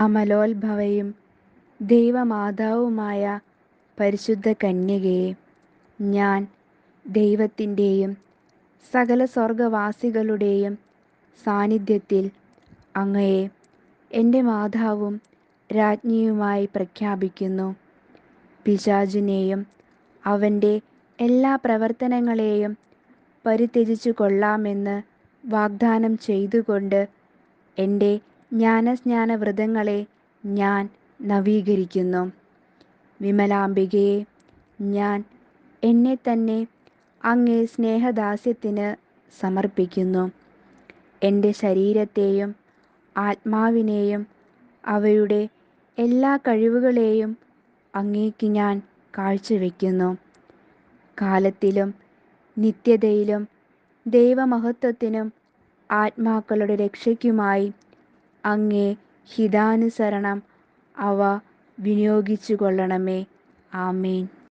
അമലോത്ഭവയും ദൈവമാതാവുമായ പരിശുദ്ധ കന്യകയെ, ഞാൻ ദൈവത്തിൻ്റെയും സകല സ്വർഗവാസികളുടെയും സാന്നിധ്യത്തിൽ അങ്ങയെ എൻ്റെ മാതാവും രാജ്ഞിയുമായി പ്രഖ്യാപിക്കുന്നു. പിശാചിനെയും അവൻ്റെ എല്ലാ പ്രവർത്തനങ്ങളെയും പരിത്യജിച്ചു കൊള്ളാമെന്ന് വാഗ്ദാനം ചെയ്തുകൊണ്ട് എൻ്റെ ജ്ഞാനസ്നാന വ്രതങ്ങളെ ഞാൻ നവീകരിക്കുന്നു. വിമലാംബികയെ, ഞാൻ എന്നെ തന്നെ അങ്ങേ സ്നേഹദാസ്യത്തിന് സമർപ്പിക്കുന്നു. എൻ്റെ ശരീരത്തെയും ആത്മാവിനെയും അവയുടെ എല്ലാ കഴിവുകളെയും അങ്ങേക്ക് ഞാൻ കാഴ്ചവെക്കുന്നു. കാലത്തിലും നിത്യതയിലും ദൈവമഹത്വത്തിനും ആത്മാക്കളുടെ രക്ഷയ്ക്കുമായി അങ്ങേ ഹിതാനുസരണം അവ വിനിയോഗിച്ചു കൊള്ളണമേ. ആമേൻ.